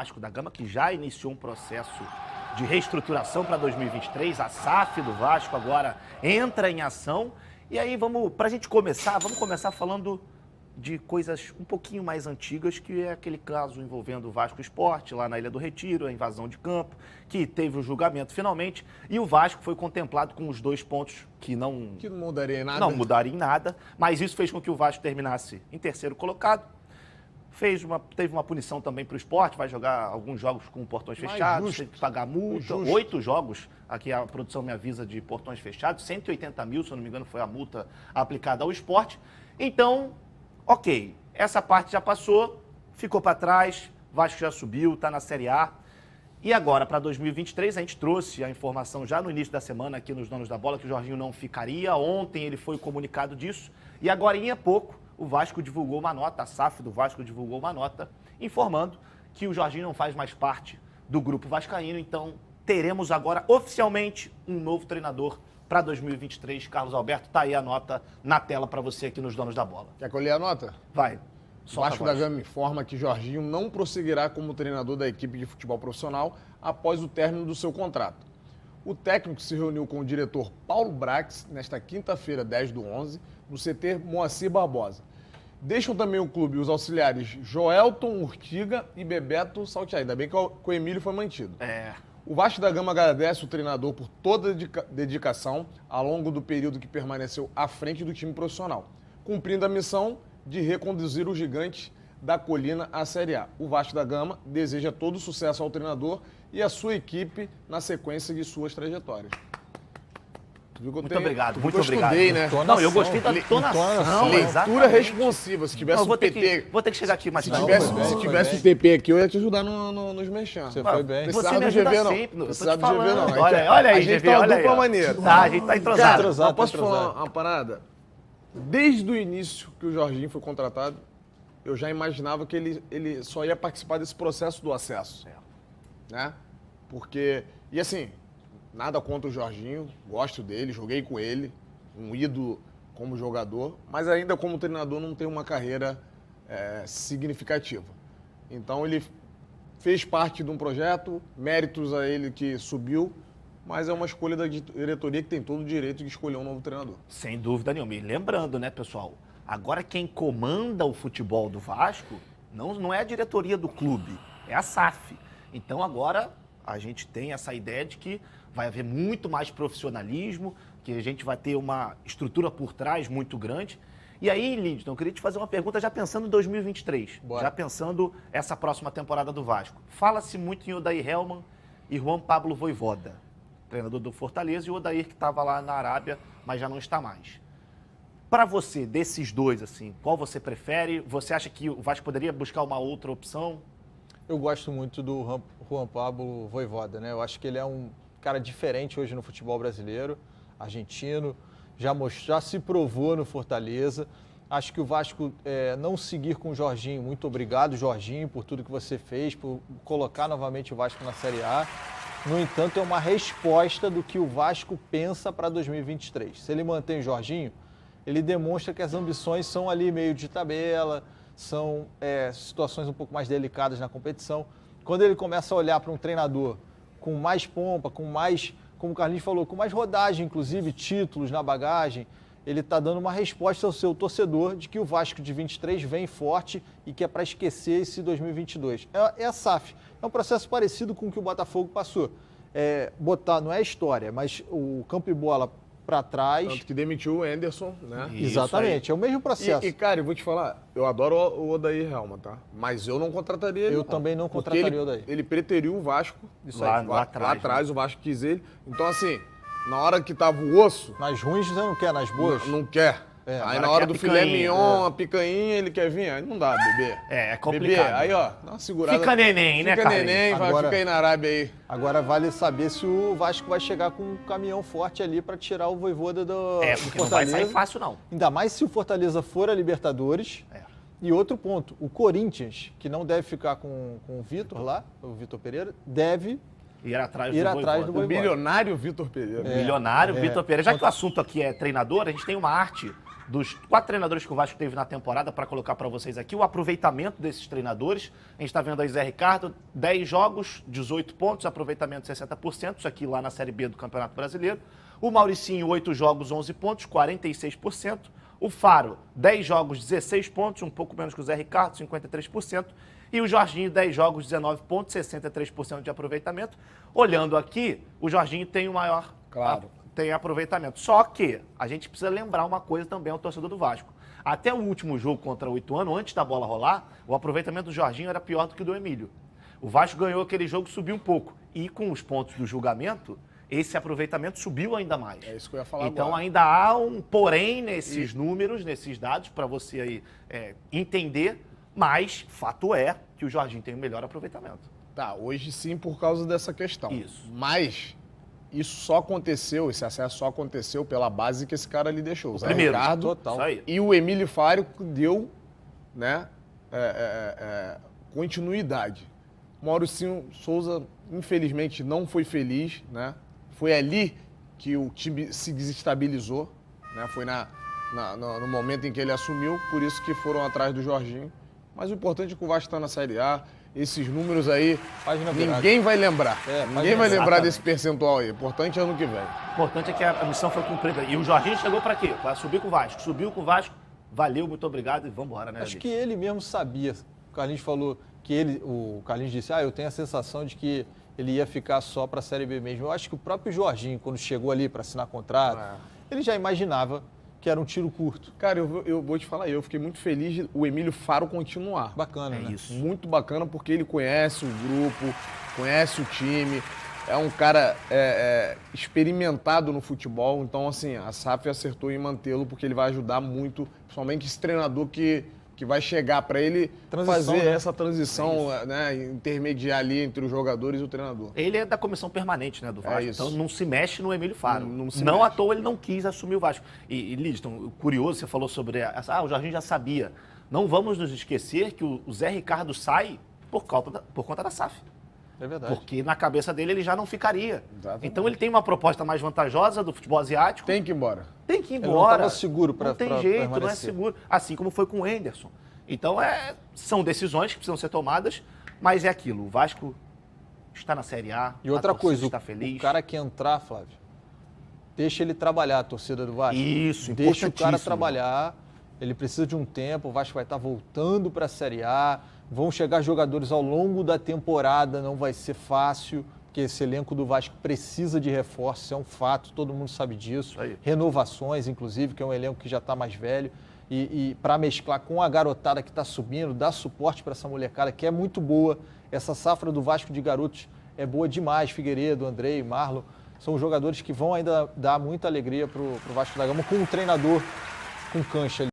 Vasco da Gama, que já iniciou um processo de reestruturação para 2023. A SAF do Vasco agora entra em ação. E aí, para a gente começar, vamos começar falando de coisas um pouquinho mais antigas, que é aquele caso envolvendo o Vasco Sport, lá na Ilha do Retiro, a invasão de campo, que teve o julgamento finalmente, e o Vasco foi contemplado com os 2 pontos que não mudaria em nada. Não mudaria em nada, mas isso fez com que o Vasco terminasse em terceiro colocado. Teve uma punição também para o Sport, vai jogar alguns jogos com portões fechados, teve que pagar multa, 8 jogos, aqui a produção me avisa, de portões fechados, 180 mil, se eu não me engano, foi a multa aplicada ao Sport. Então, ok, essa parte já passou, ficou para trás, Vasco já subiu, está na Série A. E agora, para 2023, a gente trouxe a informação já no início da semana aqui nos Donos da Bola, que o Jorginho não ficaria. Ontem ele foi comunicado disso. E agora, em pouco, o Vasco divulgou uma nota, a SAF do Vasco divulgou uma nota, informando que o Jorginho não faz mais parte do grupo vascaíno. Então, teremos agora, oficialmente, um novo treinador para 2023. Carlos Alberto, tá aí a nota na tela para você aqui nos Donos da Bola. Quer que eu leia a nota? Vai. O Vasco da Gama informa que Jorginho não prosseguirá como treinador da equipe de futebol profissional após o término do seu contrato. O técnico se reuniu com o diretor Paulo Brax nesta quinta-feira, 10/11, no CT Moacir Barbosa. Deixam também o clube os auxiliares Joelton Urtiga e Bebeto Saltiaí. Ainda bem que o Emílio foi mantido. O Vasco da Gama agradece o treinador por toda a dedicação ao longo do período que permaneceu à frente do time profissional, cumprindo a missão de reconduzir o gigante da colina à Série A. O Vasco da Gama deseja todo sucesso ao treinador e à sua equipe na sequência de suas trajetórias. Muito obrigado, muito eu obrigado. Estudei, né? Não, eu gostei da entonação. Leitura responsiva. Se tivesse não, o PT... Vou ter que chegar aqui mais tarde. Se tivesse o TP aqui, eu ia te ajudar nos merchan. Você foi bem. Você me ajuda sempre. Precisava do GV, não. Olha aí, a gente GV, tá olha dupla aí. maneira. Tá, a gente tá entrosado. Cara, posso te falar uma parada? Desde o início que o Jorginho foi contratado, eu já imaginava que ele só ia participar desse processo do acesso. Né? Porque, e assim, nada contra o Jorginho, gosto dele, joguei com ele, um ídolo como jogador, mas ainda como treinador não tem uma carreira significativa. Então ele fez parte de um projeto, méritos a ele que subiu, mas é uma escolha da diretoria que tem todo o direito de escolher um novo treinador. Sem dúvida nenhuma. E lembrando, né, pessoal, agora quem comanda o futebol do Vasco não é a diretoria do clube, é a SAF. Então agora a gente tem essa ideia de que vai haver muito mais profissionalismo, que a gente vai ter uma estrutura por trás muito grande. E aí, Lindton, eu queria te fazer uma pergunta já pensando em 2023, já pensando essa próxima temporada do Vasco. Fala-se muito em Odair Hellmann e Juan Pablo Vojvoda, treinador do Fortaleza, e o Odair que estava lá na Arábia, mas já não está mais. Para você, desses dois, assim, qual você prefere? Você acha que o Vasco poderia buscar uma outra opção? Eu gosto muito do Juan Pablo Vojvoda, né? Eu acho que ele é um cara diferente hoje no futebol brasileiro, argentino, já se provou no Fortaleza. Acho que o Vasco não seguir com o Jorginho, muito obrigado, Jorginho, por tudo que você fez, por colocar novamente o Vasco na Série A. No entanto, é uma resposta do que o Vasco pensa para 2023. Se ele mantém o Jorginho, ele demonstra que as ambições são ali meio de tabela, são situações um pouco mais delicadas na competição. Quando ele começa a olhar para um treinador com mais pompa, com mais, como o Carlinhos falou, com mais rodagem, inclusive títulos na bagagem, ele está dando uma resposta ao seu torcedor de que o Vasco de 23 vem forte e que é para esquecer esse 2022. É a SAF. É um processo parecido com o que o Botafogo passou. Não é história, mas o campo e bola para trás. Tanto que demitiu o Anderson, né? Exatamente, é o mesmo processo. E, cara, eu vou te falar, eu adoro o Odair Hellmann, tá? Mas eu não contrataria ele. Eu também não contrataria o Odair. Ele preteriu o Vasco. Isso lá atrás, né? O Vasco quis ele. Então, assim, na hora que tava o osso... Nas ruins você não quer, nas boas? Não quer. Aí na hora do filé mignon, a picanha, ele quer vir. Aí não dá, bebê. É complicado. Bebê, aí ó, dá uma segurada. Fica neném, né, cara? Fica neném, fica aí na Arábia aí. Agora vale saber se o Vasco vai chegar com um caminhão forte ali para tirar o Vojvoda do porque Fortaleza. não vai sair fácil, não. Ainda mais se o Fortaleza for a Libertadores. E outro ponto, o Corinthians, que não deve ficar com o Vitor lá, o Vitor Pereira, deve ir atrás do Vojvoda. O milionário Vitor Pereira. Milionário Vitor Pereira. Já que o assunto aqui é treinador, a gente tem uma arte dos 4 treinadores que o Vasco teve na temporada para colocar para vocês aqui, o aproveitamento desses treinadores. A gente está vendo aí Zé Ricardo, 10 jogos, 18 pontos, aproveitamento 60%, isso aqui lá na Série B do Campeonato Brasileiro. O Mauricinho, 8 jogos, 11 pontos, 46%. O Faro, 10 jogos, 16 pontos, um pouco menos que o Zé Ricardo, 53%. E o Jorginho, 10 jogos, 19 pontos, 63% de aproveitamento. Olhando aqui, o Jorginho tem o maior tem aproveitamento. Só que a gente precisa lembrar uma coisa também ao torcedor do Vasco. Até o último jogo contra o Ituano, antes da bola rolar, o aproveitamento do Jorginho era pior do que o do Emílio. O Vasco ganhou aquele jogo, subiu um pouco. E com os pontos do julgamento, esse aproveitamento subiu ainda mais. É isso que eu ia falar então agora. Ainda há um porém nesses números, nesses dados, para você aí entender, mas fato é que o Jorginho tem o melhor aproveitamento. Tá, hoje sim por causa dessa questão. Isso. Mas isso só aconteceu, esse acesso só aconteceu pela base que esse cara ali deixou. O Zé Primeiro, Ricardo total. E o Emílio Fário deu, né, continuidade. O Mauricinho Souza, infelizmente, não foi feliz, né? Foi ali que o time se desestabilizou, né? Foi no momento em que ele assumiu, por isso que foram atrás do Jorginho. Mas o importante é que o Vasco está na Série A. Esses números aí, ninguém vai lembrar. Ninguém vai lembrar desse percentual aí. O importante é ano que vem. O importante é que a missão foi cumprida. E o Jorginho chegou para quê? Para subir com o Vasco. Subiu com o Vasco, valeu, muito obrigado e vamos embora, né? Acho que ele mesmo sabia. O Carlinhos falou que o Carlinhos disse, eu tenho a sensação de que ele ia ficar só para a Série B mesmo. Eu acho que o próprio Jorginho, quando chegou ali para assinar contrato, ele já imaginava que era um tiro curto. Cara, eu vou te falar, eu fiquei muito feliz de o Emílio Faro continuar. Bacana, né? Isso. Muito bacana, porque ele conhece o grupo, conhece o time, é um cara experimentado no futebol, então, assim, a SAF acertou em mantê-lo, porque ele vai ajudar muito, principalmente esse treinador que vai chegar para ele fazer essa transição, né, intermediar ali entre os jogadores e o treinador. Ele é da comissão permanente, né, do Vasco, então não se mexe no Emílio Faro. Não se não mexe. à toa ele não quis assumir o Vasco. E Lidson, curioso, você falou sobre o Jorginho já sabia. Não vamos nos esquecer que o Zé Ricardo sai por conta da SAF. É verdade. Porque na cabeça dele ele já não ficaria. Exatamente. Então ele tem uma proposta mais vantajosa do futebol asiático. Tem que ir embora. Tem que ir embora. Ele não estava seguro para Não tem jeito, não é seguro. Assim como foi com o Henderson. Então são decisões que precisam ser tomadas, mas é aquilo. O Vasco está na Série A. E outra coisa, está feliz. O cara que entrar, Flávio, deixa ele trabalhar, a torcida do Vasco. Isso, deixa o cara importantíssimo. trabalhar. Ele precisa de um tempo, o Vasco vai estar voltando para a Série A. Vão chegar jogadores ao longo da temporada, não vai ser fácil, porque esse elenco do Vasco precisa de reforços, é um fato, todo mundo sabe disso. Aí. Renovações, inclusive, que é um elenco que já está mais velho. E para mesclar com a garotada que está subindo, dar suporte para essa molecada, que é muito boa. Essa safra do Vasco de garotos é boa demais. Figueiredo, Andrei, Marlon, são jogadores que vão ainda dar muita alegria para o Vasco da Gama, com um treinador com cancha ali.